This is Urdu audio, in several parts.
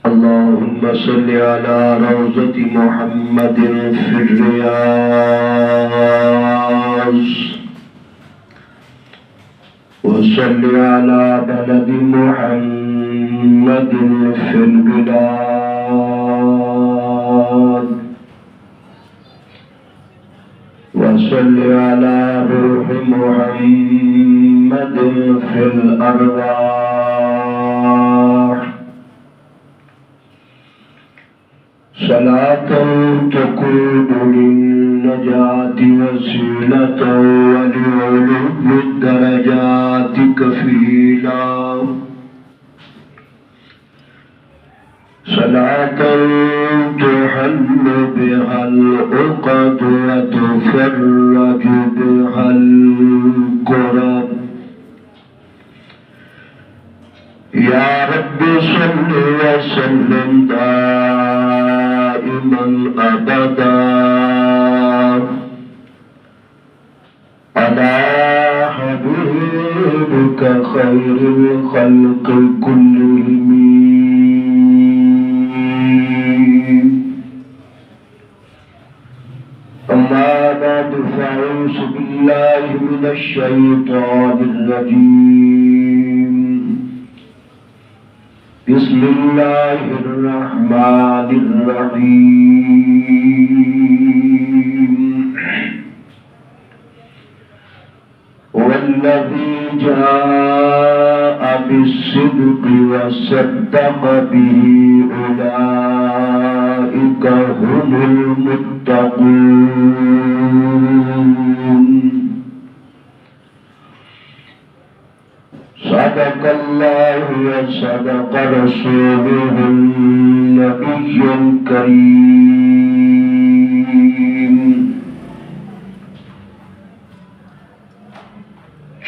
اللهم صل على روضة محمد في الرياض وصل على بلد محمد في البلاد وصل على روح محمد في الأرواح صلاة تقود للنجاة وسيلة ولعلو الدرجات كفيلا صلاة تحل بها العقد وتفرج بها الكرب يا رب صل وسلم دائما أبدا على حبيبك خير الخلق كلهم أما بعد فأعوذ بالله من الشيطان الرجيم بسم الله الرحمن الرحيم والذي جاء بالصدق وصدق به أولئك هم المتقون صدق الله وصدق رسوله النبي الكريم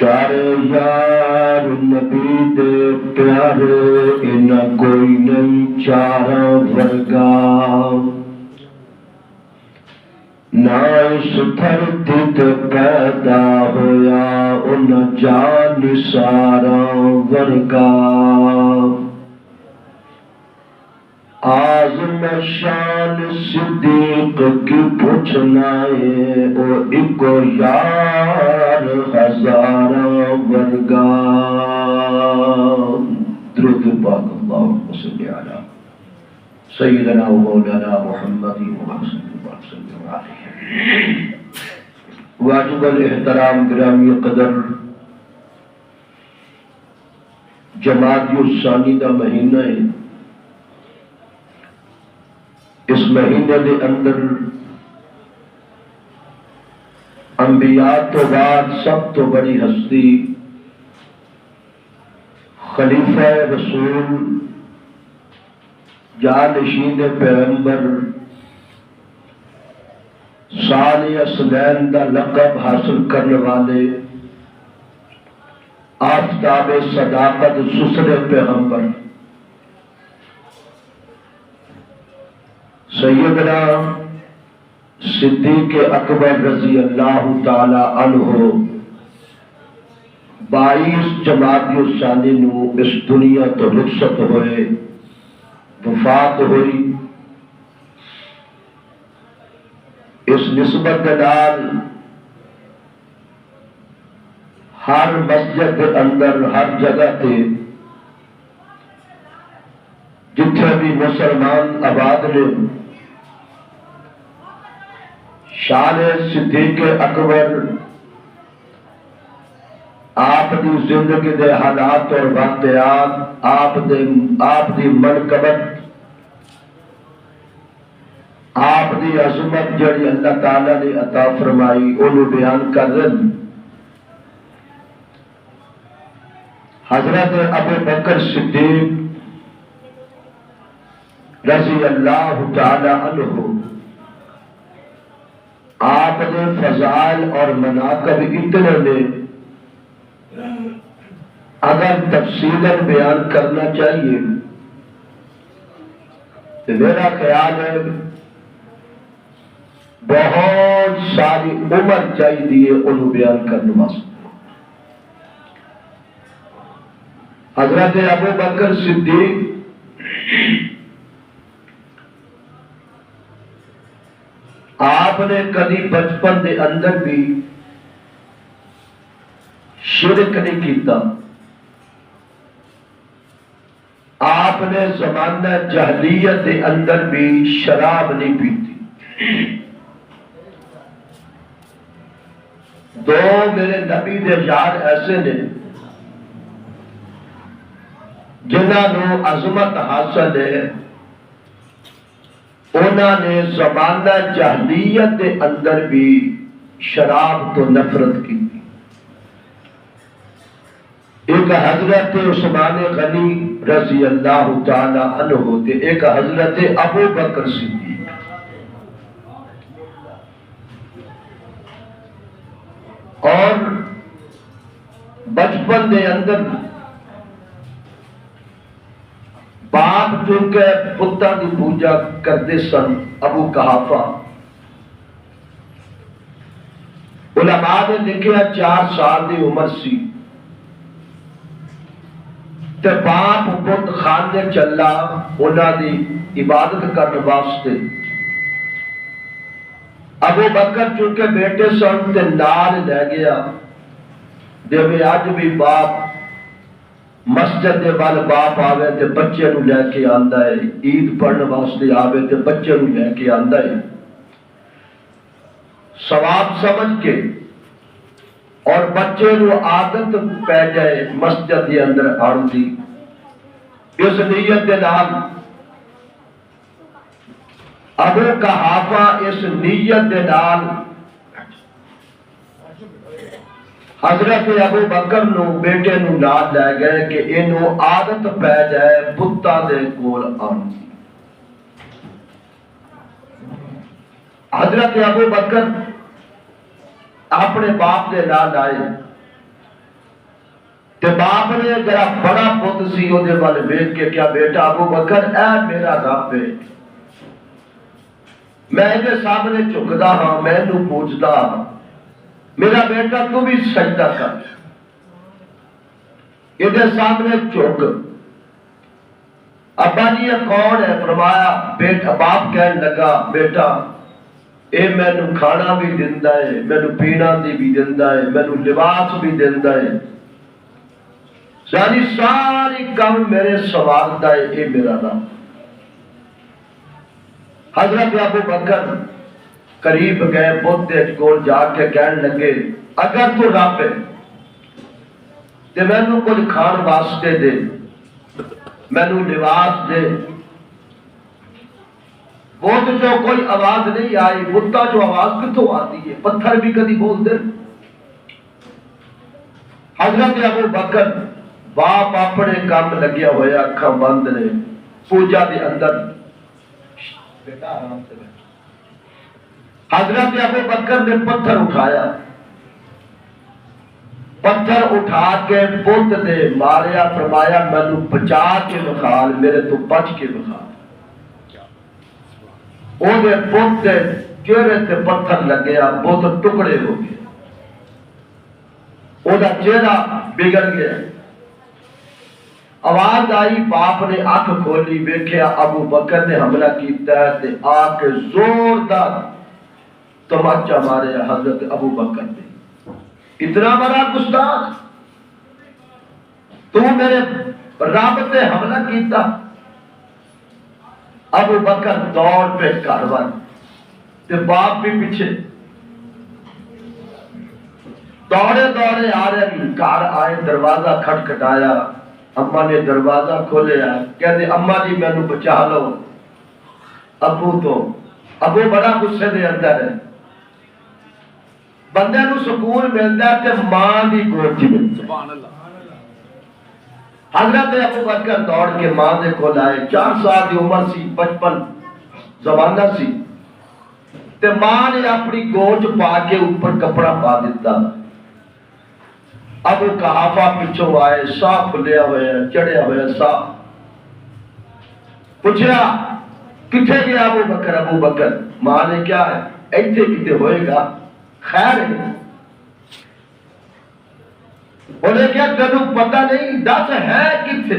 چارے یار نبی دے پیارے انہاں کوئی نہیں چاراں ورگا نہ اس دھرتی تے پیدا ہویا ان جان سارا ورگا آزم شان صدیق کی پوچھنا ہے او ایک یار ہزارہ ورگا درود پاک اللہم صلی علی سیدنا و مولانا محمد واجب الاحترام گرامی قدر جمادی الثانی کا مہینہ ہے اس مہینے کے اندر انبیاء تو بعد سب تو بڑی ہستی خلیفہ رسول جانشین پیغمبر ثانی اسنین کا لقب حاصل کرنے والے آفتاب صداقت سسر پیغمبر سیدنا صدیق اکبر رضی اللہ تعالی عنہ 22 جمادی الثانی نو اس دنیا تو رخصت ہوئے وفات ہوئی اس نسبت کے نال ہر مسجد کے اندر ہر جگہ تے جتھے بھی مسلمان آباد نے شان صدیق اکبر آپ دی زندگی دے حالات اور واقعات آپ دی منقبت آپ دی عظمت جڑی اللہ تعالیٰ نے عطا فرمائی انہوں بیان کر رہے حضرت ابو بکر صدیق رضی اللہ تعالی عنہ آپ نے فضائل اور مناقب اتنے نے اگر تفصیل بیان کرنا چاہیے تو میرا خیال ہے بہت سارے ساری عمر چاہیے انہوں بیان کرنے واسطے۔ حضرت ابو بکر صدیق آپ نے کبھی بچپن دے اندر بھی شرک نہیں کیتا، آپ نے زمانہ جہلیت دے اندر بھی شراب نہیں پیتی۔ دو میرے نبی دے یار ایسے نے جنہاں نو عظمت حاصل ہے، انہوں نے زمانہ جہلیت دے اندر بھی شراب تو نفرت کی۔ ایک حضرت عثمان غنی رضی اللہ تعالی عنہ تھے، ایک حضرت ابو بکر صدیق۔ اور بچپن دے اندر باپ چونکہ پتر کی پوجا کرتے سن، ابو قحافہ علماء نے لکھیا 4 سال کی عمر سی تے باپ بت خانے چلا انہاں دی عبادت کرنے واسطے۔ ابو بکر چونکہ بیٹے سن تے نال لے گیا، جی اج بھی باپ مسجد دے وال باپ آوے تے بچے نو لے کے آندا ہے، عید پڑھنے واسطے آوے تے بچے نو لے کے آندا ہے، ثواب سمجھ کے۔ اور بچے نو عادت پہ جائے مسجد کے اندر آن دی، اس نیت دے نال ابو قحافہ اس نیت دے نال حضرت ابو بکر نو بیٹے نو نال لے گئے کہ اینو عادت پہ جائے بتاں دے کول آن دی۔ حضرت ابو بکر اپنے باپ دے نال آئے تے باپ نے جڑا بڑا پت سی او دے وال ویکھ کے کیا بیٹا ابو بکر اے میرا رب ہے، میں دے سامنے جھکدا ہاں، میں نو پوچھدا ہاں، میرا بیٹا تو بھی سجدہ کر، یہ دے سامنے جھک۔ ابا جی یہ کون ہے؟ فرمایا بیٹا، باپ کہنے لگا بیٹا اے میں نو کھانا بھی دیندا ہے، میں نو پینا دی بھی دیندا ہے، میں نو لباس بھی دیندا ہے، یعنی ساری کم میرے سوال دا ہے، اے میرا رب۔ حضرت ابو بکر قریب گئے، بت دے کول جا کے کہنے لگے اگر تو رب ہے تے مینوں کچھ کھان واسطے دے، مینوں لباس دے۔ بہت جو کوئی آواز نہیں آئی، بتا جو آواز کتوں آتی ہے، پتھر بھی کدی بول دے۔ حضرت ابو بکر باپ اپنے کام لگیا ہویا، اکھاں بند نے، پوجا دے اندر۔ بیٹا آرام سے بیٹھ۔ حضرت ابو بکر نے پتھر اٹھایا، پتھر اٹھا کے بت دے ماریا، فرمایا مینوں بچا کے بخال، میرے تو بچ کے بخال۔ او دے بت دے چہرے تے پتھر لگیا، بت ٹکڑے ہو گئے، او دا چہرہ بگڑ گیا۔ آواز آئی، باپ نے آنکھ کھولی، ویکھیا ابو بکر نے حملہ کیتا ہے تے آ کے زوردار تمچا مارے حضرت ابو بکر نے۔ اتنا بڑا گستاخ، تو میرے رب تے حملہ کیتا۔ ابو بکر دوڑ پہ گھر وال تے باپ بھی پیچھے دوڑے دوڑے آ رہے ہیں۔ گھر آئے، دروازہ کھٹکھٹایا، اما نے دروازہ کھولیا، کہتے اما جی مینوں بچا لو۔ ابو بڑا غصے دے اندر ہے، بندے نو سکون ملتا ہے تے ماں دی گود وچ ملتا۔ حضرت ابو بکر دوڑ کے ماں دے کول آئے، 4 سال دی عمر سی، بچپن زمانہ سی، تے ماں نے اپنی گود پا کے اوپر کپڑا پا دیتا۔ ابو قحافہ پچھوں آئے، ساہ کھلیا ہویا، چڑھیا ہویا ساہ۔ پوچھا کتھے گیا ابو بکر؟ ابو بکر، ماں نے کیا ہے ایتھے کتے ہوئے گا، خیر ہے. انہیں کیا تینوں پتہ نہیں دس ہے کتنے؟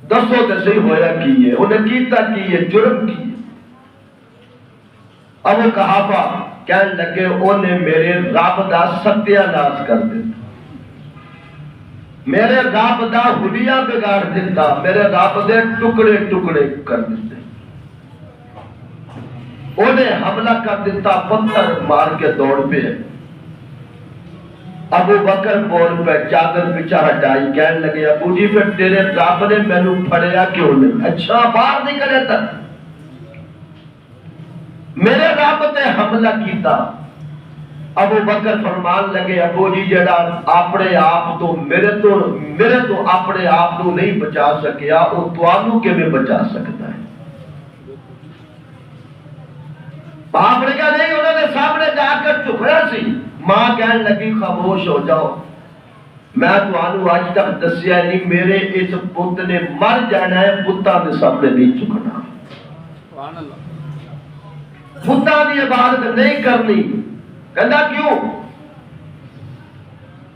دسو تو صحیح ہویا کی ہے، انہیں کیتا کی ہے، جرم کی ہے. ابو قحافہ کہنے لگے انہیں میرے رب دا ستیہ ناش کر دیتا، میرے رب دا حلیہ بگاڑ دیتا، میرے رب دے ٹکڑے ٹکڑے کر دیتے. انہیں حملہ کر دیتا، پتھر مار کے دوڑ پہ. ابو بکر بول پہ چادر پیچھے ہٹائی، کہنے لگے ابو جی پھر تیرے رب نے مینوں پھڑیا کیوں نہیں؟ اچھا باہر نکلے تک میرے رب تے حملہ کیتا. ابو بکر فرمان لگے ابو جی جڑا اپنے آپ تو میرے تو اپنے آپ کو نہیں بچا سکیا، وہ تانوں کیویں بچا سکتا ہے؟ آپ نے کہا نہیں، انہوں نے سامنے جا کر چکھیا سی. ماں کہنے لگی خاموش ہو جاؤ، میں تانوں آج تک دسیا نہیں میرے اس پت نے مر جانا ہے، پتاں دے سامنے نہیں چکنا، پتاں دی عبادت نہیں کرنی. کہنا کیوں؟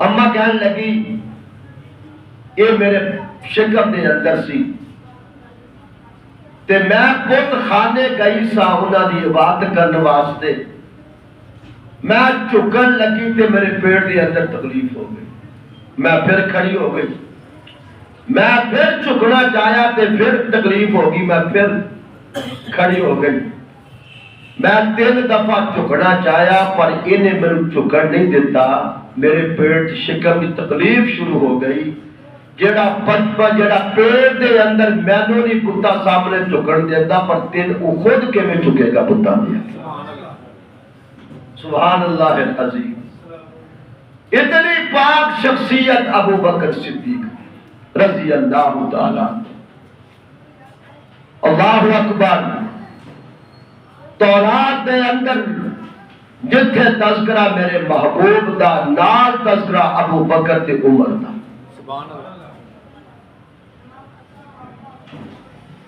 اما کہنے لگی یہ میرے شکم دے اندر سی تے میں پت خانے گئی سا انہاں دی عبادت کرنے واسطے، میں چکن لگی تے میرے پیٹ دے اندر تکلیف ہو گئی، میں پھر کھڑی ہو گئی، میں پھر چکنا چاہیا تے پھر تکلیف ہوگی، میں پھر کھڑی ہو گئی. میں 3 دفعہ چکنا چاہیا پر انہیں میرے چکن نہیں دیتا، میرے پیٹ شکم کی تکلیف شروع ہو گئی. جڑا بچپن جڑا پیٹ دے اندر مینوں نہیں کتا سامنے چکن دیتا، پر تین وہ خود کے میں چکے گا پتا دیا. سبحان اللہ العظیم. اتنی پاک شخصیت ابو بکر صدیق رضی اللہ تعالی. اللہ اکبر. تورات دے اندر جتھے تذکرہ میرے محبوب دا، نال تذکرہ ابو بکر تے عمر دا. سبحان اللہ.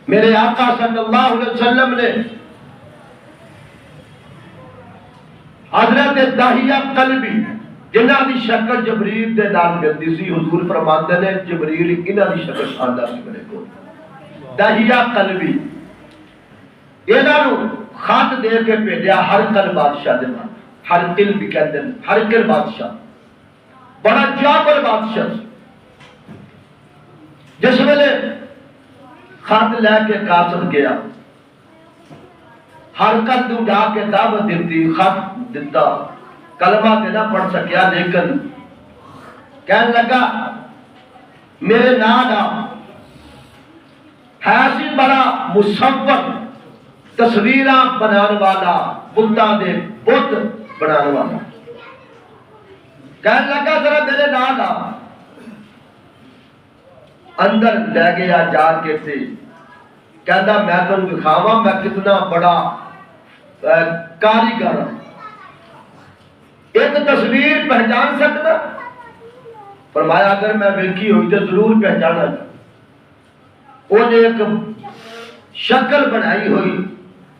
میرے آقا صلی اللہ علیہ وسلم نے حضرت داہیہ قلبی جنہاں دی شکل جبریل دے نال ملدی سی، حضور فرماندے نے جبریل انہاں دی شکل شاندار سی میرے کو. داہیہ قلبی انہاں نو خط دے کے بھیجا ہرقل بادشاہ دے نال. ہرقل بھی کہندے نے، ہرقل بادشاہ بڑا جابر بادشاہ. جس ویلے خط لے کے قاصد گیا، ہرقل تو جا کے دعوت دیتی، خط دیتا، کلمہ تے نہ پڑھ سکیا، لیکن کہنے لگا میرے نال ہے سی بڑا مصور، تصویراں بنانے والا، بتاں دے بت بنانے والا. کہنے لگا ذرا میرے نال آ. اندر لے گیا جا کے تھے، کہتا میں تمہیں دکھاواں میں کتنا بڑا کاریگر ہوں. ایک تصویر پہچان سکتا؟ فرمایا اگر میں ویکھی ہوئی تو ضرور پہچانا. انہیں ایک شکل بنائی ہوئی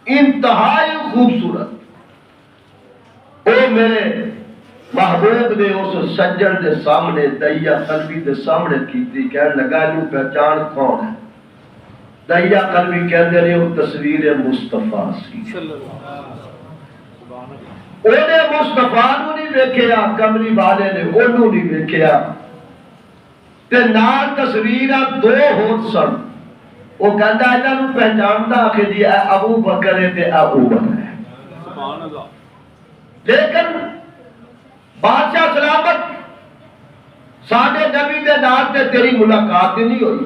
انتہائی خوبصورت، وہ میرے محبوب نے اس سجن دے سامنے، داہیہ قلبی دے سامنے کی تھی. کہنے لگا انہوں پہچان کون ہے؟ داہیہ قلبی کہندے رہے وہ تصویر مصطفیٰ سی. انہیں مصطفیٰ نو نہیں ویکھیا، کملی والے نے انہوں نہیں ویکھیا، تے نال تصویراں 2 ہور سن. وہ کہندا انہاں نو پہچاندا کہ جی اے ابو بکر ہے تے اے عمر ہے. سبحان اللہ. لیکن بادشاہ سلامت ساڈے نبی دے نال تے تیری ملاقات ہی نہیں ہوئی.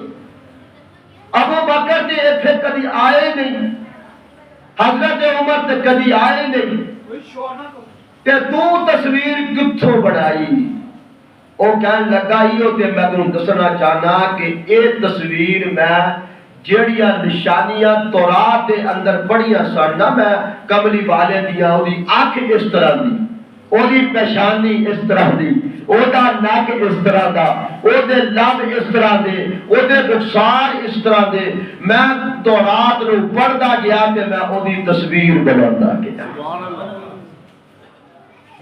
ابو بکر تے ایتھے کدی آئے نہیں، حضرت عمر تے کدی آئے نہیں، تے تو تصویر کتھوں بنائی؟ وہ کہنے لگا ایو تے میں تمہیں دسنا چاہنا کہ اے تصویر میں جیڑیاں نشانیاں تورات دے اندر پڑھیاں سن نا، میں کملی والے دیاں اودی اکھ اس طرح دی، اودی پیشانی اس طرح دی، اودا نک اس طرح دا، اودے لب اس طرح دے، اودے رخسار اس طرح دے، میں تورات نو پڑھدا گیا تے میں اودی تصویر بناوندا گیا.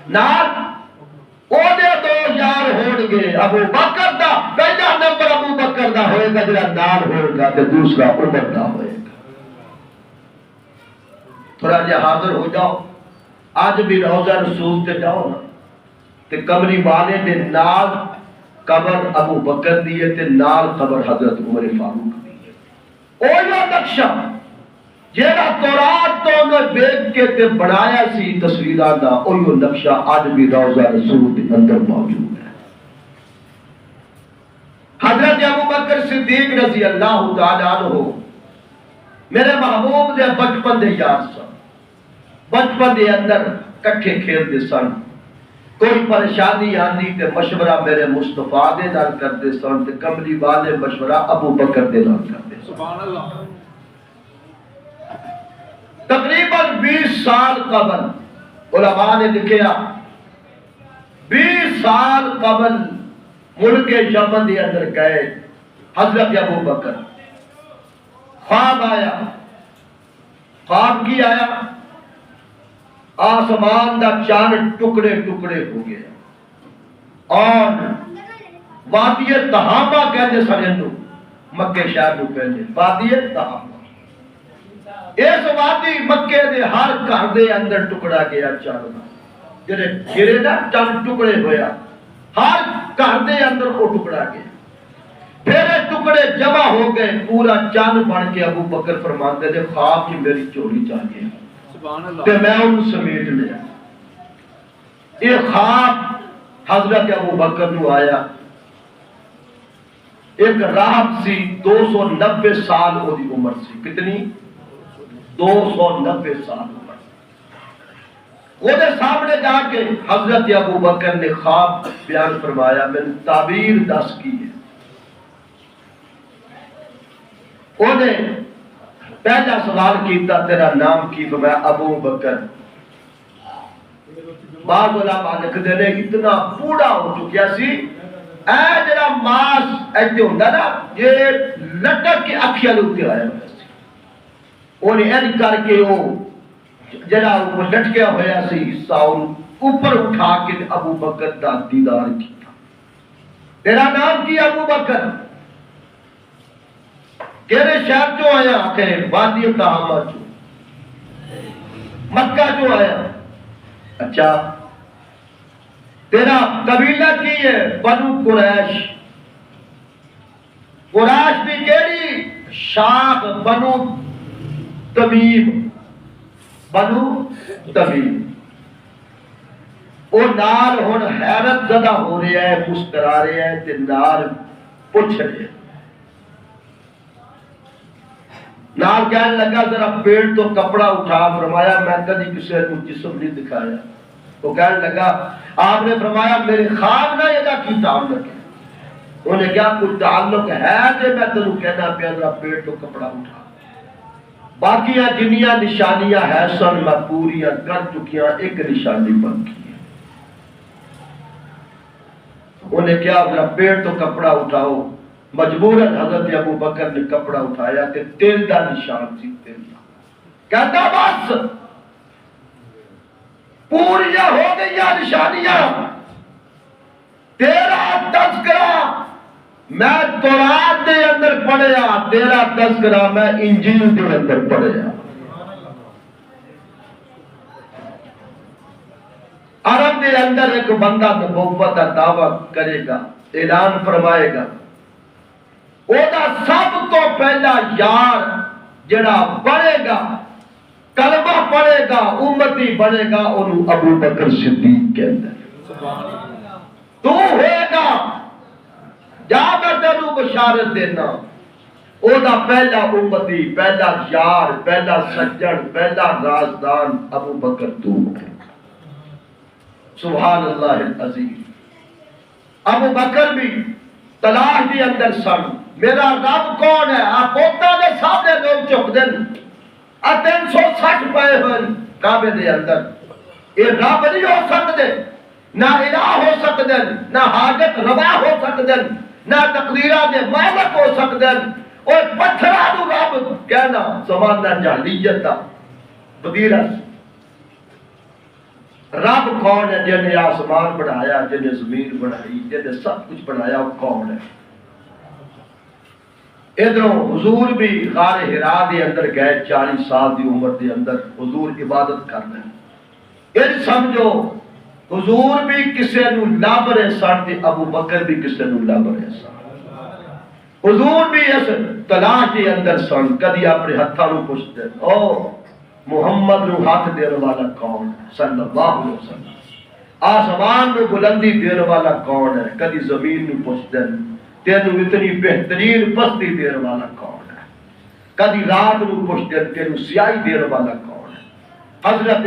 نال او دے دو یار ہون گے، ابو بکر دا پہلا نمبر ابو بکر دا ہوئے گا جڑا نال ہوئے گا تے دوسرا عمر دا ہوئے گا۔ تھوڑا جہاں حاضر ہو جاؤ، آج بھی روضہ رسول تے جاؤ نا تے قبری والے دے نال قبر ابو بکر دی ہے تے نال قبر حضرت عمر فاروق دی ہے۔ اوہی نقشہ جیڑا تورات تو انہیں بیٹھ کے تے بنایا سی تصویران دا، اوہی نقشہ آج بھی روضہ رسول دے اندر موجود ہے۔ حضرت ابو بکر صدیق رضی اللہ تعالیٰ عنہ میرے محبوب دے بچپن دے یار سن، بچپن دے اندر کٹھے کھیل دے سن، کوئی پریشانی آندی تے مشورہ میرے مصطفیٰ دے نال کردے سن تے کملی والے مشورہ ابو بکر دے نال کردے سن۔ سبحان اللہ۔ تقریباً 20 سال قبل علماء نے لکھیا 20 سال قبل ملک یمن دے اندر گئے حضرت ابو بکر، خواب آیا، خواب کی آیا؟ آسمان دا چاند ٹکڑے ٹکڑے ہو گیا اور وادی تہامہ کہتے سن انہوں، مکے شہر کو کہتے وادی تہامہ، اس وادی مکے دے ہر گھر دے اندر ٹکڑا گیا چاند، جڑے گرے نا چاند ٹکڑے ہویا، ہر گھر دے اندر وہ ٹکڑا گیا، پھر ٹکڑے جمع ہو گئے، پورا چاند بن کے ابو بکر فرماتے تھے خواب کی میری چوری چاہیے کہ میں ان سمیٹ لیا۔ یہ خواب حضرت ابو بکر نو آیا، ایک راہب سی 290 سال وہ دی عمر سی، کتنی؟ 290 سال عمر۔ وہ دے سامنے جا کے حضرت ابو بکر نے خواب بیان فرمایا، میں نے تعبیر دس کی ہے۔ وہ نے پہلا سوال کیتا تیرا نام کی؟ فرمایا ابو بکر۔ بعض علماء لکھتے نے اتنا بوڑھا ہو چکیا سی، اے جڑا ماس ایسے ہوندا نا یہ لٹک کے اکھیاں دے اوپر آیا ہوا سی، انہیں این کر کے وہ جڑا اوپر لٹکیا ہویا سی ساؤن اوپر اٹھا کے ابو بکر دا دیدار کیتا۔ تیرا نام کی؟ ابو بکر۔ کہنے شہر چو آیا؟ کہ وادی تہامہ چو، مکہ چو آیا۔ اچھا تیرا قبیلہ کی ہے؟ بنو قریش۔ قریش بھی کیڑی؟ شاخ بنو تمیم، بنو تمیم۔ وہ نال ہن حیرت زدہ ہو رہے ہیں، مسکرا رہے ہیں تے نال پوچھ رہے ہیں۔ نال کہنے لگا ذرا پیٹ تو کپڑا اٹھا، فرمایا میں کدی کسی کو جسم نہیں دکھایا۔ وہ کہنے لگا آپ نے فرمایا میرے خواب نہ یہ کی تعلق ہے؟ انہیں کیا کچھ تعلق ہے کہ میں تنوں کہنا پیا ذرا پیٹ تو کپڑا اٹھا۔ باقی جنیاں نشانیاں ہے سن میں پوریاں کر چکیاں، ایک نشانی باقی ہے۔ انہیں کیا ذرا پیٹ تو کپڑا اٹھاؤ، مجبوراً حضرت ابو بکر نے کپڑا اٹھایا کہ تیل دا نشان سی، تیل دا۔ کہتا بس پوریاں ہو گئی نشانیاں، تیرا تذکرہ میں تورات دے اندر پڑھیا، تیرا تذکرہ میں انجیل دے اندر پڑھیا۔ عرب دے اندر ایک بندہ نبوت کا دعویٰ کرے گا، اعلان فرمائے گا، اوہ سب تو پہلا یار جڑا بڑھے گا، کلمہ پڑھے گا، امتی بنے گا، انہوں ابو بکر صدیق کے اندر تو ہوئے گا۔ جا میں تینوں بشارت دینا، او دا پہلا امتی، پہلا یار، پہلا سجن، پہلا رازدان ابو بکر تو ہے۔ سبحان اللہ العظیم۔ ابو بکر بھی تلاش دی اندر سن، میرا رب کون ہے؟ آپ پوتا دے سامنے لوگ چک دیں، 360 پائے ہوئے کعبے دے اندر، یہ رب نہیں ہو سکتے، نہ الہ ہو سکتے، نہ حاجت روا ہو سکتے، نہ تقدیرہ دے مالک ہو سکتے، اور پتھرانو رب کہنا زمانہ جاہلیت دا بدیرہ۔ رب کون ہے؟ جن نے آسمان بنایا، جن نے زمین بنائی، جن نے سب کچھ بنایا، وہ کون ہے؟ ادھر حضور بھی غار حرا دے اندر گئے، 40 سال دی عمر دے اندر حضور عبادت کر رہے ہیں۔ یہ سمجھو حضور بھی کسے نو لب رہے سن تے ابو بکر بھی کسے نو لب رہے سن۔ حضور بھی اس تلاش کے اندر سن، کدی اپنے ہتھاں نو پوچھتے او محمد نو ہاتھ دینے والا کون ہے صلی اللہ علیہ وسلم، آسمان نو بلندی دینے والا کون ہے، کدی زمین نو پوچھتے تینوں اتنی بہترین پستی دینے والا کون ہے، کدی رات نو پوچھتے تینوں سیاہی دینے والا کون ہے۔ حضرت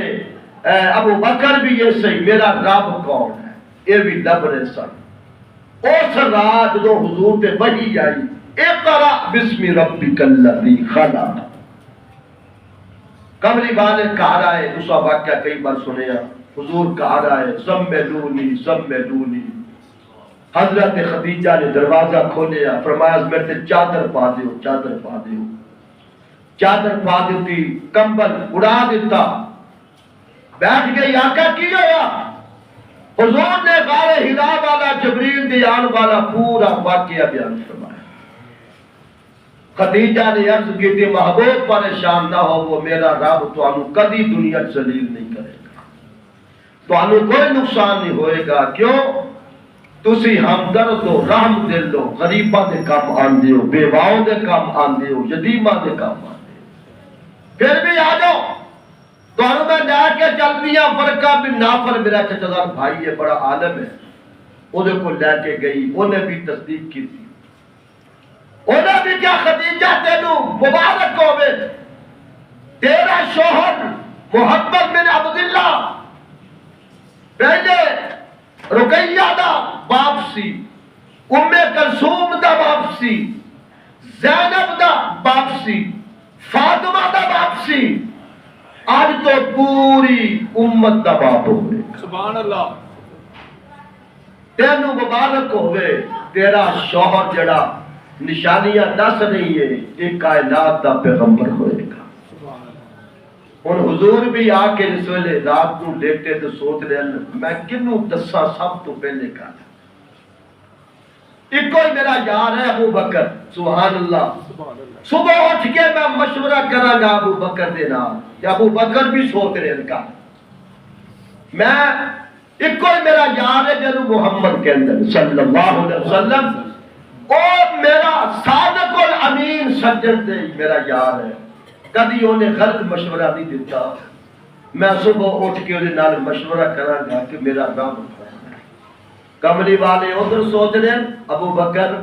ابو بکر بھی یہ صحیح، میرا رب کون ہے، یہ بھی لب رہے سن۔ اس رات جو حضور پہ وحی آئی، اقرا بسم ربک الذی خلق، کمری والے کہا رہا ہے، دوسرا واقعہ کئی بار سنے ہیں، حضور کہا رہا ہے زملونی زملونی، حضرت خدیجہ نے دروازہ کھولیا، فرمایا میرے تے چادر پا دیو، چادر پا دیو، چادر پا دیتی، کمبل اڑا دیتا، بیٹھ گئی۔ آقا کی ہوا؟ حضور نے غار حرا والا جبریل دی آن والا پورا واقعہ بیان فرمایا۔ خدیجہ نے عرض کی تھی محبوب پریشان نہ ہو، وہ میرا رب تانوں کدی دنیا ذلیل نہیں کرے گا، تانوں کوئی نقصان نہیں ہوئے گا۔ کیوں؟ تسی ہمدرد ہو، رحم دل ہو، غریباں دے کام آندے ہو، بیواؤں دے کام آندے ہو، یتیماں دے کام آندے ہو۔ پھر بھی آ جاؤ، تانوں میں جا کے چلدیاں، ورقہ بن نافل میرا چچا دار بھائی ہے، بڑا عالم ہے، اودے کو لے کے گئی، انہیں بھی تصدیق کی تھی۔ انہیں بھی کیا خدیجہ تینوں مبارک ہوئے، تیرا شوہر محمد بن عبداللہ پہلے رقیہ دا باپ سی، ام کلثوم دا باپ سی، زینب دا باپ سی، فاطمہ دا باپ سی، آج تو پوری امت دا باپ ہوئے۔ سبحان اللہ۔ تینوں مبارک ہوئے، تیرا شوہر جڑا نشانیاں دس نہیں ہے، ایک کائنات دا پیغمبر ہوئے گا۔ ان حضور بھی آ کے اس ویلے رات کو لیٹے تو سوچ رہے ہیں میں کنوں دسا سب تو پہلے کا ایک کوئی میرا یار ہے ابو بکر، سبحان اللہ۔ صبح اٹھ کے میں مشورہ کرا گا ابو بکر دے نام، یا ابو بکر بھی سوچ رہے ہیں کا میں ایک کوئی میرا یار ہے جنو محمد کے اندر صلی اللہ علیہ وسلم، اور میرا صادق الامین سجن دے میرا یار ہے، کدی انہیں غلط مشورہ نہیں دیتا۔ میں صبح اٹھ کے انہیں نال مشورہ کرا گا کہ میرا رب کملی والے ادھر سوچ رہے ہیں ابو بکر،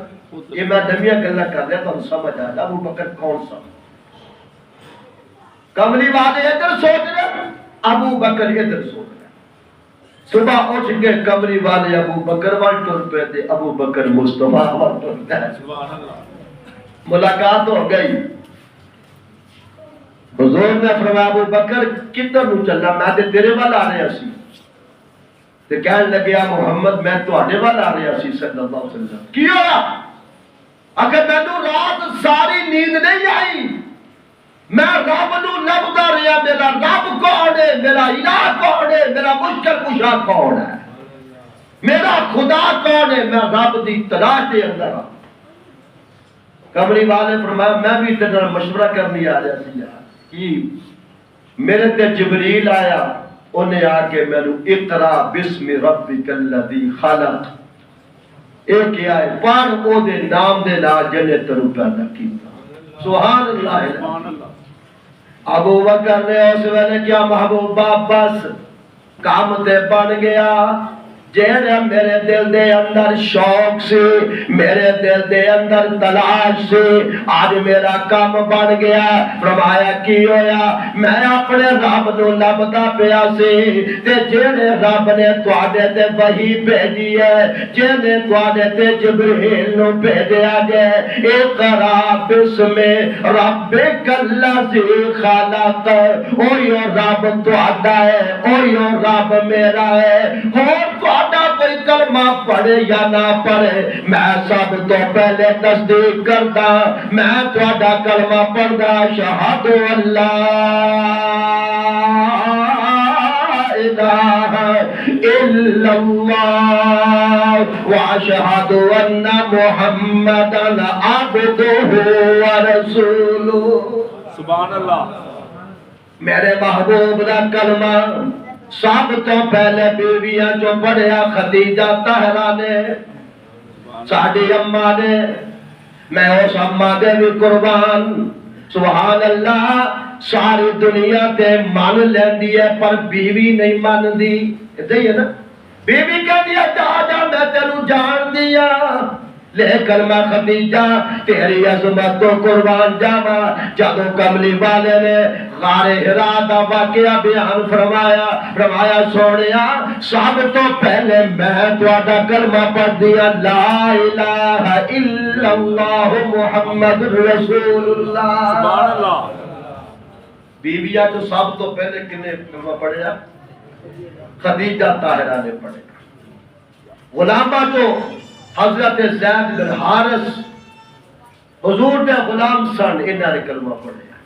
یہ میں نمیاں گلا کر رہا تو سمجھ آیا ابو بکر کون سا۔ کملی والے ادھر سوچ رہے ہیں، ابو بکر ادھر سوچ رہے ہیں۔ صبح اٹھ کے کملی والے ابو بکر وال ٹر پہ تھے، ابو بکر مصطفیٰ وال ٹر پہ، ملاقات ہو گئی۔ حضور نے فرمایا ابو بکر کدھر نو چلا؟ میں تے تیرے وال آ رہا سی۔ تے کہنے لگیا محمد میں تواڈے وال آ رہا سی صلی اللہ علیہ وسلم۔ کی ہوا؟ اگر مینوں رات ساری نیند نہیں آئی، میں رب نو لبدا رہا، میرا رب کون ہے، میرا الہ کون ہے، میرا مشکل کشا کون ہے، میرا خدا کون ہے، میں رب دی تلاش دے اندر ہوں۔ کمری والے فرمایا میں بھی تیرے مشورہ کرنی آ رہا سی یار، میرے تے جبریل آیا، انہیں آ کے میرے اقرا بسم ربک الذی خلق، ایک کیا ہے پڑھ او دے نام دے لا جنے تنو پیدا کیتا۔ سبحان اللہ۔ ابو بکر نے اس ویلے کیا محبوبہ بس کام تے بن گیا، جیڑا میرے دل دے اندر شوق سے، میرے دل دے اندر تلاش سے، آج میرا کام بن گیا۔ فرمایا کی ہویا؟ میں اپنے رب نو لبدا پیا سی، تے جیڑے رب نے تواڈے تے وحی بھیجی ہے، جیڑے تواڈے تے جبریل نو بھیجیا گیا، اقرا بسم ربک الذی خلق، اوہی رب تواڈا ہے، اوہی رب میرا ہے۔ اور کوئی کلمہ پڑھے یا نہ پڑھے، میں سب تو پہلے تصدیق کرتا، میں تہاڈا کلمہ پڑھدا، شہادت اللہ الہ الا اللہ واشہد ان محمدا عبدہ ورسولہ۔ سبحان اللہ۔ میرے محبوب دا کلمہ سب تو پہلے بیویاں جو پڑھیا خدیجہ طاہرہ نے، ساڈی اماں نے، میں اس اماں دے بھی قربان، سبحان اللہ، ساری دنیا تے مان لیندی ہے پر بیوی نہیں مان دی، ایسے ہی ہے نا، بیوی کہہ دیا جا جا میں تینوں جان دیا، لیکن میں خدیجہ تیری عظمت تو قربان جاوا۔ جدو کملی والے نے غار حرا دا واقعہ بیان فرمایا سونیا سب تو پہلے میں تہاڈا کلمہ پڑھ دیا لا الہ الا اللہ محمد رسول اللہ۔ سبحان اللہ۔ بیویاں تو سب تو پہلے کنے کلمہ پڑھیا؟ خدیجہ طاہرہ نے پڑھا۔ غلامہ جو حضرت زید بن حارث حضور دے غلام سن، انہاں نے کلمہ پڑھیا۔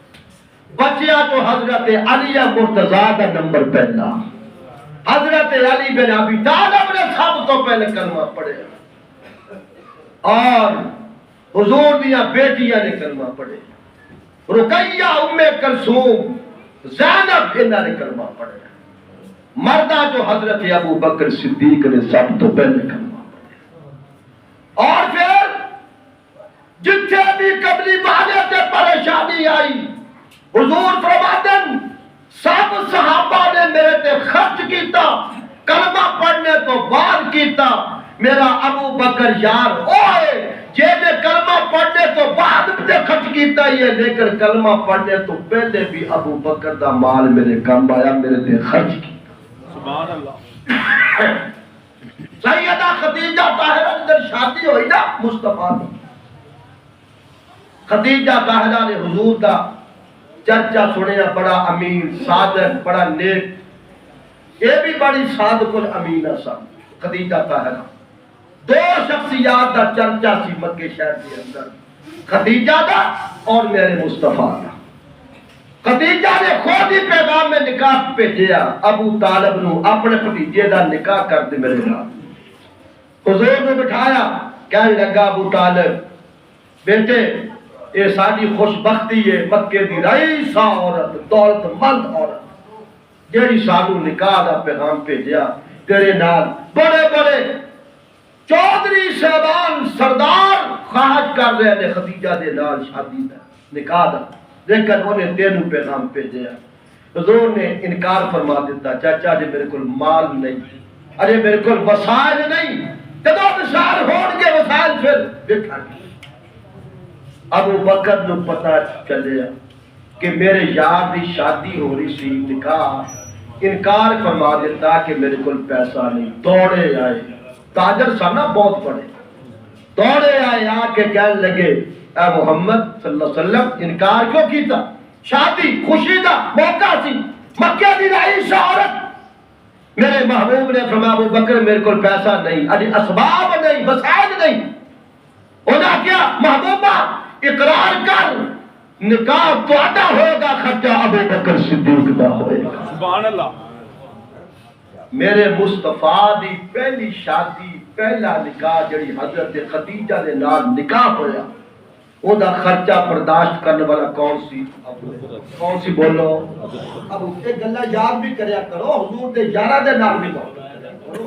بچیا تو حضرت علی مرتضیٰ دا نمبر پہلا، حضرت علی بن ابی طالب نے سب تو پہلے کلمہ پڑھیا، اور حضور دیا بیٹیاں نے کلمہ پڑھیا، رقیہ ام کلثوم زینب انہاں نے کلمہ پڑھیا۔ مردہ جو حضرت ابو بکر صدیق نے سب تو پہلے کلمہ، اور پھر جتنے بھی قبلی والے سے پریشانی آئی حضور فرماتے سب صحابہ نے میرے تے خرچ کیتا، کلمہ پڑھنے تو بعد کیتا، میرا ابو بکر یار اوئے جے نے کلمہ پڑھنے تو بعد تے خرچ کیتا ہی ہے، لیکن کلمہ پڑھنے تو پہلے بھی ابو بکر دا مال میرے کام آیا، میرے تے خرچ کیتا۔ سبحان اللہ۔ سیدہ خدیجہ طاہرہ اندر شادی ہوئی نا مصطفیٰ دی، خدیجہ طاہرہ نے حضور دا چرچا سنیا، بڑا امین صادق، بڑا نیک، یہ بھی بڑی صادق الامینہ سا خدیجہ طاہرہ۔ دو شخصیات دا چرچا سی مکے شہر کے اندر، خدیجہ دا اور میرے مصطفیٰ دا۔ خدیجہ نے خود ہی پیغام میں نکاح بھیجیا ابو طالب نو، اپنے بھتیجے دا نکاح کر دے میرے نال۔ حضور نے بٹھایا، کہنے لگا ابو طالب بیٹے یہ ساری خوش بختی ہے، مکے دی رئیسہ عورت، دولت مند عورت جیڑی سانو نکاح دا پیغام بھیجیا، تیرے نال بڑے بڑے چودھری صاحبان سردار خواہش کر رہے نے خدیجہ دے نال شادی دا نکاح دا، لیکن انہیں تینوں پیغام بھیجیا۔ حضور نے انکار فرما دیتا، چاچا جی میرے کول مال نہیں، ارے میرے کول وسائل نہیں، جدو وسائل ہون گے وسائل پھر دیکھا گے۔ ابو بکر نو پتہ چلیا کہ میرے یار دی شادی ہو رہی سی، نکاح، انکار فرما دیتا کہ میرے کول پیسہ نہیں۔ دوڑے آئے، تاجر سا نا بہت بڑے، دوڑے آئے آ کے کہنے لگے اے محمد صلی اللہ علیہ وسلم انکار کیوں کیتا؟ شادی خوشی دا موقع سی، مکہ دی رئیس عورت۔ میرے محبوب نے فرمایا ابو بکر میرے کو پیسہ نہیں، ابھی اسباب نہیں، وسائل نہیں۔ انہاں کیا محبوبہ اقرار کر، نکاح تہاڈا ہوگا، خرچہ ابو بکر صدیق دا ہوئے گا۔ سبحان اللہ۔ میرے مصطفیٰ دی پہلی شادی، پہلا نکاح جڑی حضرت خدیجہ دے نال نکاح ہویا، وہ دا خرچہ برداشت کرنے والا کون سی؟ کون سی بولو؟ اب ایک گلہ یاد بھی کریا کرو، حضور دے یارہ دے نال بھی کرو۔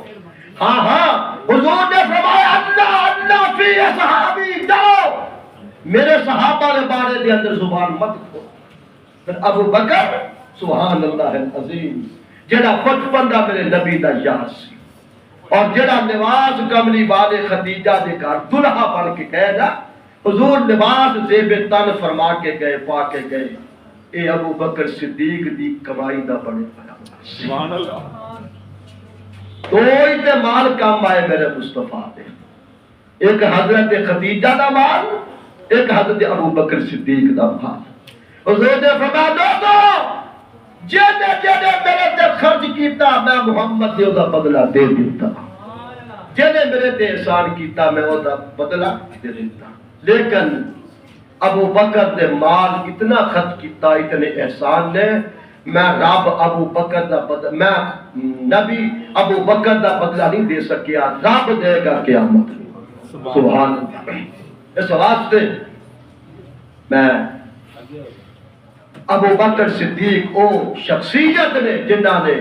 ہاں ہاں، حضور نے فرمایا اللہ اللہ فی اصحابی، جاؤ میرے صحابہ نے بارے دے اندر زبان مت کھو۔ پھر ابو بکر سبحان اللہ العظیم جڑا بچپن دا میرے نبی دا یار سی، اور جڑا لباس کملی والے خدیجہ دے گھر دلہا بن کے گئے نا، حضور لباس زیب تن فرما کے گئے، پا کے گئے، اے ابو بکر صدیق دی کمائی دا بنے پڑا۔ سبحان اللہ۔ کوئی تے مال کام آئے میرے مصطفیٰ دے، ایک حضرت خدیجہ دا مال، ایک حضرت ابو بکر صدیق دا مال۔ حضور نے فرمایا لوگو جینے جینے میرے تے خرچ کیتا میں محمد دے دا بدلہ دے دیتا، جینے میرے تے احسان کیتا میں دا بدلہ دے دیتا۔ لیکن ابو بکر نے مال اتنا خرچ کیتا، اتنے احسان نے، میں رب ابو بکر دا بدلہ، میں نبی ابو بکر دا بدلہ نہیں دے سکیا، رب دے گا قیامت۔ سبحان اللہ۔ اس واسطے میں ابو بکر صدیق او شخصیت نے جنہ نے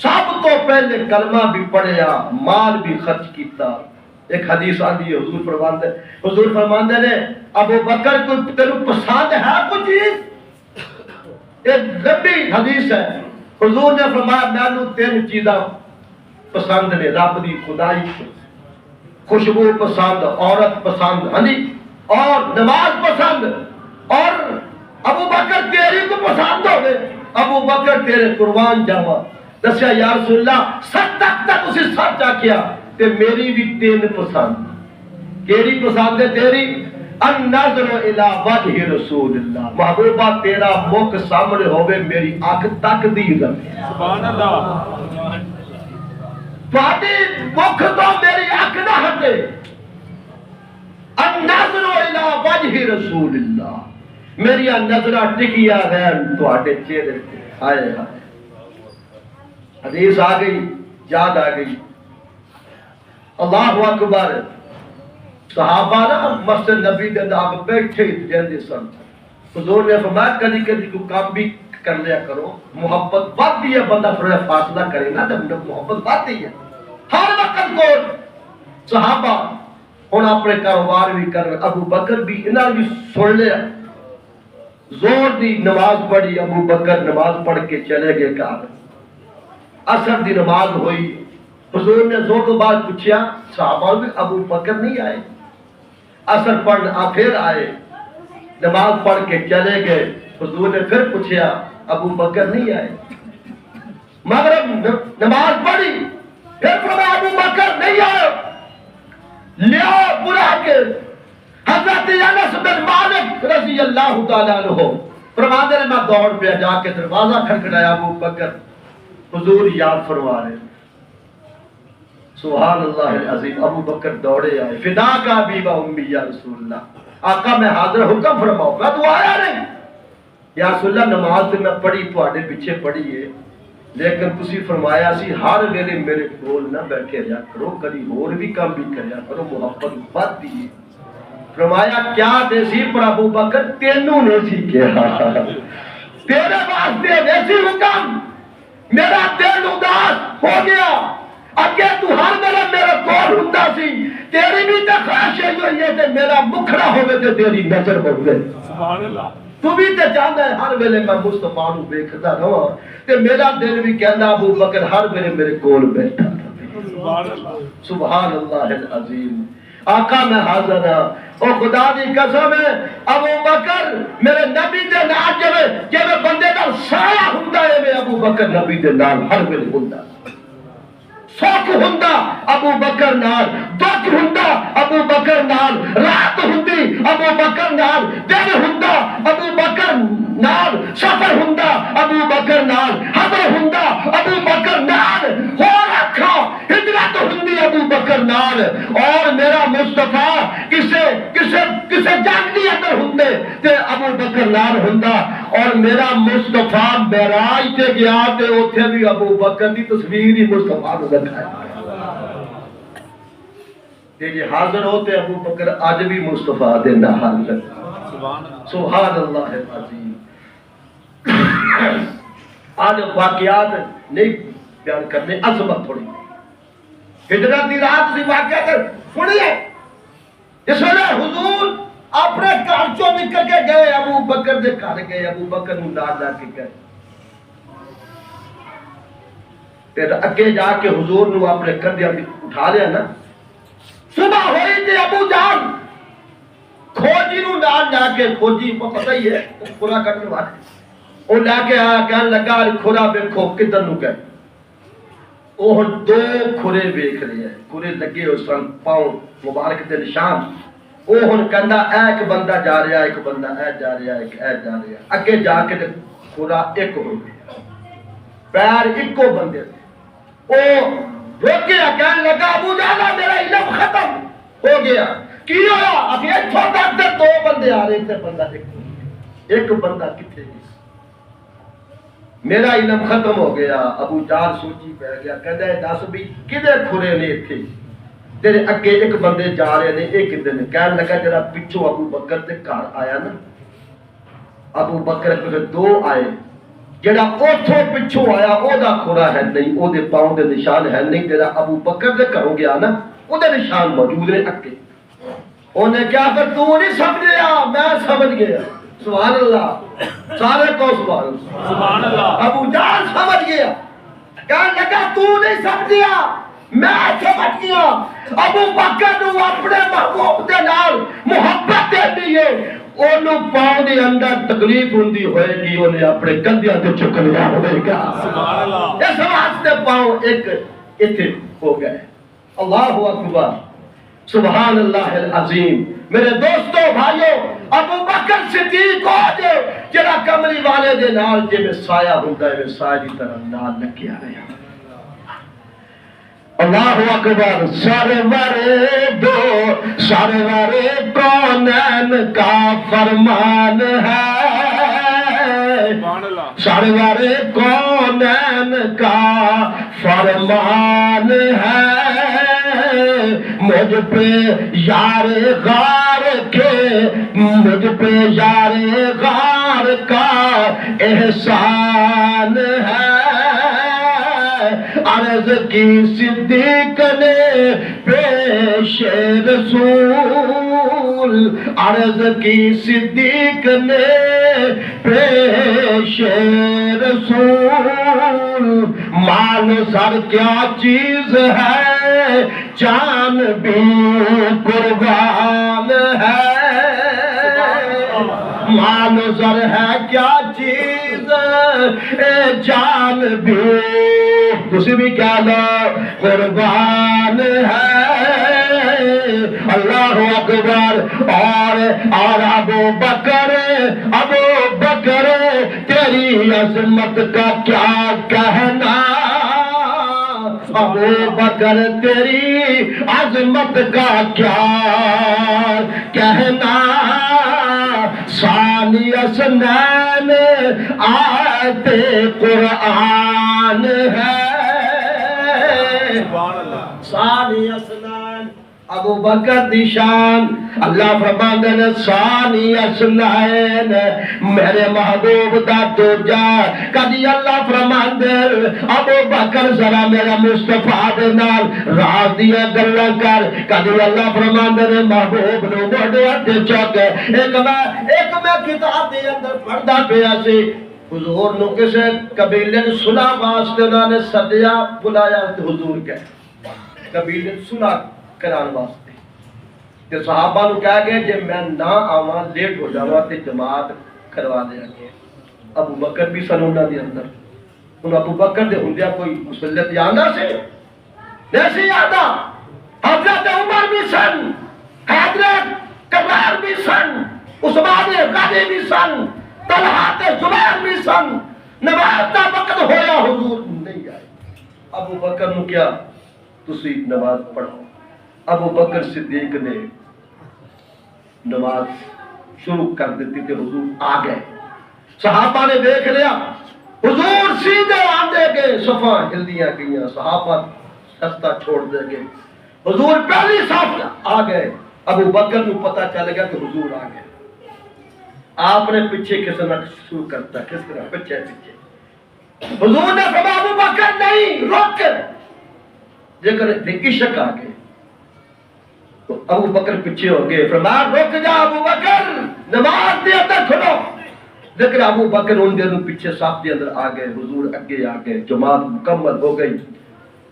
سب تو پہلے کلمہ بھی پڑھیا، مال بھی خرچ کیتا۔ ایک حدیث آندی ہے، حضور فرماندے نے ابو بکر کو تینوں پسند ہے کچھ چیز؟ ایک لمبی حدیث ہے، حضور نے فرمایا مینوں تین چیزاں پسند نے، رب دی خدائی خوشبو پسند، عورت پسند، ہاں جی، اور نماز پسند، اور ابو بکر تیری کو پسند ہو گئے، ابو بکر تیرے قربان جاوا۔ دسیا یا رسول اللہ سچ تک اسی سچ آکھیا تے میری بھی تین پسند۔ کیڑی پسند ہے تیری؟ النظر الی وجہ رسول اللہ، محبوبہ تیرا مکھ سامنے ہوئے میری اکھ تک دی رہے۔ سبحان اللہ۔ تہاڈی مکھ تو میری اکھ نہ ہٹے۔ النظر الی وجہ رسول اللہ، میری نظرہ ٹکیا رہن تہاڈے چہرے تے۔ ہائے ہائے، حدیث آ گئی، یاد آ گئی۔ اللہ اکبر۔ صحابہ نا مسجد نبی دے اندر بیٹھے جاندے سن، حضور نے فرمایا کدی کدی کو کام بھی کر لیا کرو، محبت بڑھتی ہے، بندہ تھوڑا فاصلہ کرے نا تو محبت بڑھتی ہے۔ ہر وقت کو صحابہ ہن اپنے کاروبار بھی کر رہے، ابو بکر بھی انہاں بھی سن لیا، زور دی نماز پڑھی، ابو بکر نماز پڑھ کے چلے گئے گھر۔ عصر دی نماز ہوئی، حضور نے زور تو بعد پوچھا، صحابہ بھی ابو بکر نہیں آئے؟ عصر پڑھنا پھر آئے، نماز پڑھ کے چلے گئے، حضور نے پھر پوچھا ابو بکر نہیں آئے؟ مغرب نماز پڑھی، پھر فرمایا ابو بکر نہیں آئے، لیا بلا کے حضرت انس بن مالک رضی اللہ تعالیٰ عنہ فرماتے ہیں میں دوڑ پہ جا کے دروازہ کھٹکھٹایا، ابو بکر حضور یاد فرما رہے۔ سبحان اللہ العظیم۔ ابو بکر دوڑے آئے، فدا کا بیبا امی یا رسول اللہ، آقا میں حاضر، حکم فرماؤ۔ میں تو آیا نہیں یا رسول اللہ، نماز تو میں پڑھی تواڈے پیچھے پڑھی ہے، لیکن تسی فرمایا سی ہر ویلے میرے کول نہ بیٹھے رہیا کرو، کبھی اور بھی کام بھی کریا کرو، محبت بڑھتی ہے۔ فرمایا کیا دے سی؟ پر ابو بکر تینوں نے سی کیا، تیرے واسطے ویسی حکم، میرا دل اداس ہو گیا، اگے تو ہر ویلے میرے کول ہوندا سی، تیری بھی تے خواہش ہوئی ہے کہ میرا مکھڑا ہوے تے تیری نظر ہوے۔ سبحان اللہ۔ تو بھی تے چاہندا ہے ہر ویلے میں مصطفیٰ نو ویکھدا رہاں، تے میرا دل بھی کہندا ابو بکر ہر ویلے میرے کول بیٹھا رہے۔ سبحان اللہ۔ سبحان اللہ العظیم۔ آقا میں حاضر ہاں، او خدا دی قسم ہے، ابو بکر میرے نبی دے نال جویں بندے دا سایہ ہوندا ہے، میں ابو بکر نبی دے نال ہر ویلے ہوندا۔ سکھ ہوندا ابو بکر نال، دکھ ہوندا ابو بکر نال، رات ہوندی ابو بکر نال، دن ہوندا ابو بکر نال، سفر ہوندا ابو بکر نال، حضر ہوندا ابو بکر نال، ہور رکھا ہجرت ہوندی ابو بکر نال۔ اور میرا مصطفیٰ کسے جنگ دی اندر ہوندے تے ابو بکر نال ہوندا، اور میرا مصطفیٰ معراج تے گیا تے اوتھے بھی ابو بکر دی تصویر ہی مصطفیٰ نو دکھائی۔ تے جے حاضر ہوتے ابو بکر اج بھی مصطفیٰ دے نال۔ سبحان اللہ العظیم۔ آج واقعات نہیں بیان کرنے، عظمت تھوڑی ہجرت دی رات سی واقعات سنیے۔ اس ویلے حضور اپنے گھر چوں نکل کے گئے، ابو بکر دے گھر گئے، ابو بکر نوں نال لا کے گئے، پھر اگے جا کے حضور نو اپنے کندھیاں تے اٹھا لیا نا۔ صبح ہوئی تے ابو جان کھوجی نو نال لا کے، کھوجی کو پتہ ہی ہے کھولا کٹنے والے، وہ لا کے آیا، کہنے لگا کھولا ویکھو کدھر نو گئے۔ وہ دو کھرے ویکھ رہے ہیں، کھرے لگے ہوئے سن، پاؤں مبارک دے نشان۔ وہ ہن کہندا ایک بندہ جا رہا، ایک بندہ اے جا رہا، ایک اے جا رہا، اگے جا کے تے کھرا ایک ہو گیا، پیر ایکو بندے دے۔ وہ روکیا، کہنے لگا ابو جانا میرا علم ختم ہو گیا، کی ہویا؟ ابھی اتھوں تک تے دو بندے آ رہے تھے، بندہ ایک بندہ کتنے گیا؟ میرا علم ختم ہو گیا. ابو جہل سوچی پہ گیا, کہندا ہے دس بھی کدے کھرے نے اتنے تیرے اگے ایک بندے جا رہے نے, یہ کدے نے؟ کہنے لگا جرا پچھو ابو بکر تے گھر آیا نا, ابو بکر پھر دو آئے, جڑا اوتھوں پچھو آیا او دا کھرا ہے نہیں, او دے پاؤں دے نشان ہے نہیں, جڑا ابو بکر دے گھروں گیا نا او دے نشان موجود نے اگے. انہیں کیا کہ تو نہیں سمجھیا, میں سمجھ گیا. سبحان اللہ, سارے کو سبحان اللہ. سبحان اللہ. ابو جہل سمجھ گیا, کہنے لگا تو نہیں سمجھیا, میں سمجھ گیا. ابو بکر نو اپنے محبوب دے نال محبت دینی ہے, اونوں پاؤں دے اندر تکلیف ہوندی ہوئے گی, انہیں اپنے کندھیاں تے چک لیا ہوئے گا. سبحان اللہ. اس واسطے پاؤں ایک اتنے ہو گئے. اللہ اکبر, سبحان اللہ العظیم. میرے دوستو بھائیو, ابو بکر صدیق ہو جائے جڑا کملی والے دے نال جے میں سایہ ہوندا ہے, سایہ دی طرح نال لگیا رہیا. اللہ اکبر. سرور کونین کا فرمان ہے, سبحان اللہ. سرور کونین کا فرمان ہے, مجھ پہ یار غار کے, مجھ پہ یار غار کا احسان ہے. عرض کی صدیق نے پیش رسول, عرض کی صدیق نے پیش رسول, مال سر کیا چیز ہے, جان بھی قربان ہے. مال سر ہے کیا چیز, جان بھی, تسی بھی کیا لو, قربان ہے. اللہ اکبر. اور ابو بکر تیری عظمت کا کیا کہنا, ابو بکر تیری عظمت کا کیا کہنا. ثانی اسنین آیت قرآن ہے. سبحان اللہ. ثانی اسنین ابو بکر دی شان. اللہ فرماندے نے ثانی اسنین, میرے محبوب دا دوجا. کدی اللہ فرماندے ابو بکر ذرا میرا مصطفیٰ دے نال راز دیا گلاں کر. کدی اللہ فرماندے نے محبوب نو موڈے تے چک. ایک میں کتاب دے اندر پڑھدا پیا سی, حضور نو کسے قبیلے نے صلح واسطے انہاں نے سدیا بلایا تے حضور کہے قبیلے صلح کران واسطے. تے صحابہ نو کہہ گئے جے میں نہ آواں لیٹ ہو جاواں تے جماعت کروا دے گے. ابو بکر بھی سن انہاں دے اندر. ہن ابو بکر دے ہوندیا کوئی مسلط یاندا سی نہیں سی یاندا. حضرت عمر بھی سن, حضرت کرار بھی سن, عثمان غنی بھی سن, طلحہ زبیر بھی سن. نماز دا وقت ہویا حضور نہیں آئے. ابو بکر نو کیا تسی نماز پڑھو. ابو بکر صدیق نے نماز شروع کر دیتی تھی, حضور آ گئے. صحابہ نے دیکھ لیا حضور سیدھے آندے گئے, صفاں ہلدیاں گئیاں, صحابہ رستہ چھوڑ دے گئے. حضور پہلی صف آ گئے. ابو بکر نو پتہ چل گیا کہ حضور آ گئے. آپ نے پیچھے کسنا شروع کرتا, کس طرح پیچھے پیچھے. حضور نے فرمایا ابو بکر نہیں, رک. جیکر عشق آ گئے تو ابو بکر پیچھے ہو گئے. فرمایا رک جا ابو بکر, نماز دے اندر کھڑو. لیکن ابو بکر ان دنوں پیچھے صف دے اندر آ گئے, حضور اگے آ گئے, جماعت مکمل ہو گئی.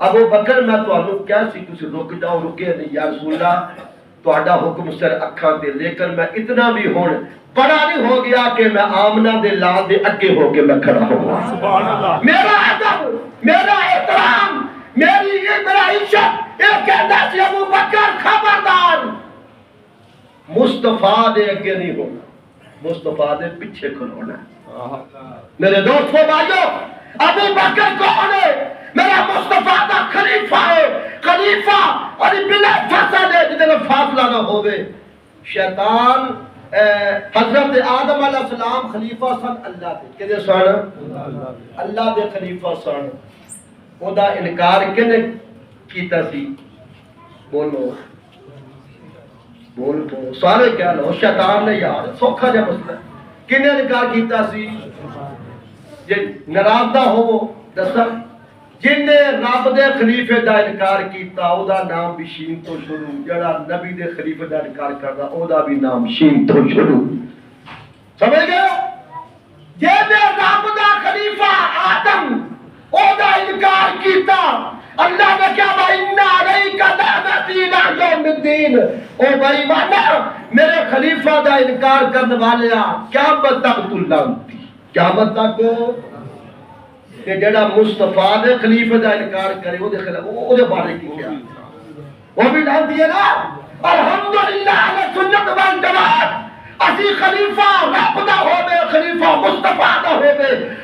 ابو بکر میں تانوں کیا سی تسی رک جاؤ, رکے نہیں. یا رسول اللہ تہاڈا حکم سر اکھاں تے, لیکن میں اتنا بھی ہن بڑا نہیں ہو گیا کہ میں آمنہ دے لال دے اگے ہو کے میں کھڑا ہوں. سبحان اللہ. میرا ادب, میرا احترام, میرا عزت یہ کہتا سی ابو بکر خبردار, مصطفیٰ دے اگے نہیں ہونا, مصطفیٰ دے پیچھے کھلونا. میرے دوستو بھائیو, ابو بکر کون ہے؟ میرا مصطفیٰ دا خلیفہ ہے. خلیفہ اور بلا فاصلے ہے, جتنے فاصلہ نہ ہوئے. شیطان حضرت آدم علیہ السلام خلیفہ سن اللہ دے کدے سن اللہ دے خلیفہ سن او دا انکار کنے کیتا سی بولو بول تو سارے کیا لو شیطان نے یار سوکھا جا مسئلہ کنے انکار کیتا سی جے ناراض دا ہو دسا جن نے رب دے خلیفے دا انکار کیتا او دا نام بھی شین تو شروع جڑا نبی دے خلیفے دا انکار کردا او دا بھی نام شین تو شروع سمجھ گئے جے نے رب دا خلیفہ آدم او دا انکار کیتا اللہ نے کیا وَإِنَّ عَلَيْكَ لَعْنَتِي إِلَىٰ يَوْمِ الدِّينِ او بھائی مانا میرے خلیفہ دا انکار کرنے والے قیامت تک تو لعنتی قیامت تک کہ جڑا مصطفیٰ دے خلیفہ دا انکار کرے وہ دے خلاف وہ دے بارے کی کیا وہ بھی لعنتی ہے نا الحمدللہ علی سنت والجماعت اسی خلیفہ رب دا ہوے خلیفہ مصطفیٰ دا ہوے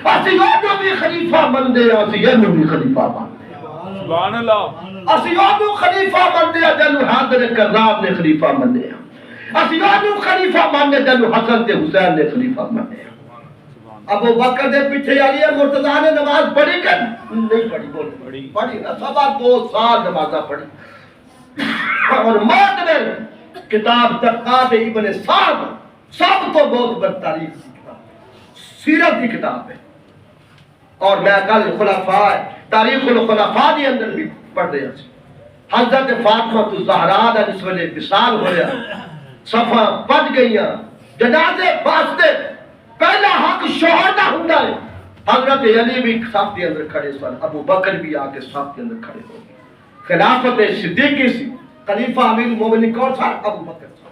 اسی وہ بھی خلیفہ من دے اسی یہ بھی خلیفہ من سبحان اللہ اسی وہ خلیفہ من دے جنو حاضر کرام نے خلیفہ من دے اسی وہ خلیفہ من دے جنو حسن تے حسین نے خلیفہ من دے ابو بکر دے پیچھے علی مرتضی نے نماز پڑھی کر نہیں پڑھی پڑھی نا سوا 2 سال نمازاں پڑھی اور موت میں کتاب طبقات ابن سعد سب تو بہت بڑی تاریخ کی کتاب سیرت کی کتاب ہے اور میں کل خلفاء تاریخ الخلفاء دی اندر بھی پڑھ رہا سی حضرت فاطمہ الزہرا دا جس ویلے وصال ہویا صفحہ بچ گئیاں جنازے واسطے پہلا حق شوہر دا ہوندا ہے حضرت علی بھی صف کے اندر کھڑے سن ابو بکر بھی آ کے صف کے اندر کھڑے ہو گئے خلافت صدیقی سی خلیفہ امیر المومنین کون تھا ابو بکر تھا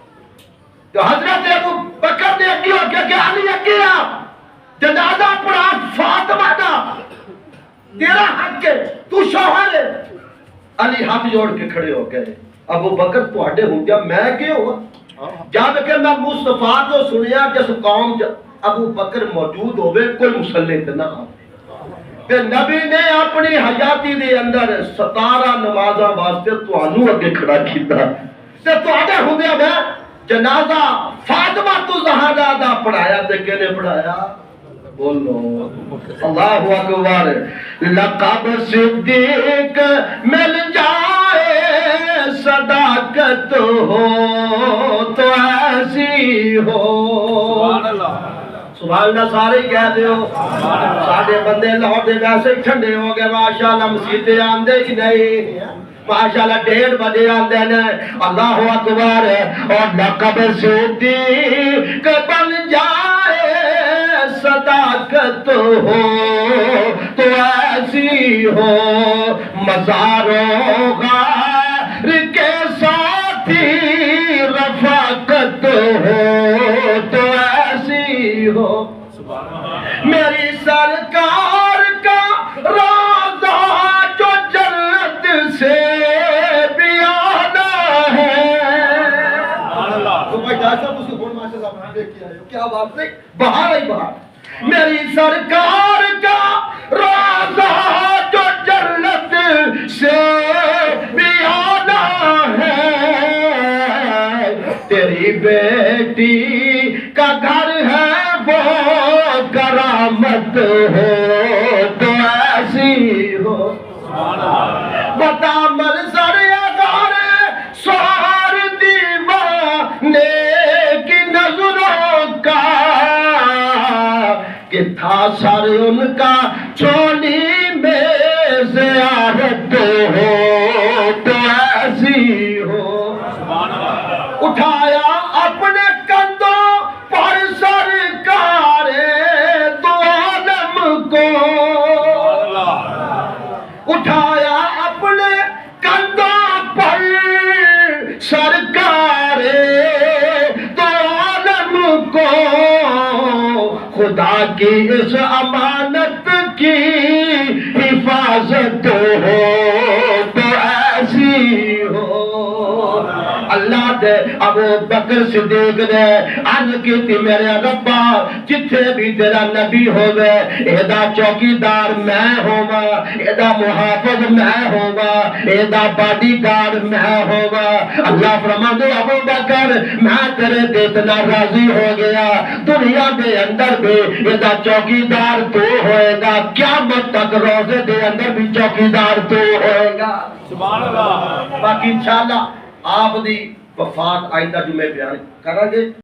تو حضرت ابو بکر نے اگے ہو کے کہ علی اگے آ جنازہ پڑھا فاطمہ دا تیرا حق ہے تو شوہر ہے علی ہاتھ جوڑ کے کھڑے ہو گئے ابو بکر تواڈے ہوں گیا میں کیوں ہوا جب کہ میں مصطفیٰ تو سنیا جس قوم ابو بکر موجود ہوئے کوئی مسلح تے نہ کہ نبی نے اپنی حیاتی دے اندر 17 نمازاں واسطے تانوں اگے کھڑا کیتا تے تواڈے ہوندے میں جنازہ فاطمہ الزہرا دا پڑھایا تے کنے پڑھایا بولو اللہ اکبر لقب صدیق مل جائے صداقت ہو تو ایسی ہو سبحان اللہ سبحان اللہ سارے کہہ دیو ساڈے بندے لاہور دے ویسے ٹھنڈے ہو گئے ماشاءاللہ مسجدیں آندے ہی نہیں ماشاءاللہ 1:30 بجے آندے ہیں اللہ اکبر اور لقب صدیق بن جائے صداقت ہو تو ایسی ہو مزاروں غار کے ساتھی رفاقت ہو تو ایسی ہو میری سرکار کا روضہ جو جنت سے بھی آنا ہے کیا بات نہیں بہار ہی بہار میری سرکار کا روضہ جو جنت سے بھی آنا ہے تیری بیٹی کا گھر ہے وہ کرامت ہو تو ایسی ہو بتا منظر اگر سوار دیوانے کی نظروں کا کہ تھا سر ان کا چولی میں زیارت ہو تو ایسی ہو اٹھایا اپنے کندھوں پر سرکار دو عالم کو اٹھایا اپنے کندھوں پر سرکار دو عالم کو خدا کی اس امانت کی حفاظت ہو تو ایسی ہو اللہ اللہ دے ابو بکر صدیق نے عرض کی تھی میرے ربا جتھے بھی تیرا نبی ہوگے ایدہ چوکیدار میں ہوگا ایدہ محافظ میں ہوگا ایدہ باڈی گارڈ میں ہوگا اللہ فرماتے ابو بکر میں تیرے تے اتنا راضی ہو گیا دنیا دے اندر بھی ایدہ چوکیدار تو ہوئے گا قیامت تک روزے دے اندر بھی چوکیدار تو ہوئے گا سبحان اللہ باقی انشاءاللہ آپ دی وفات آئندہ جمعے بیان کریں گے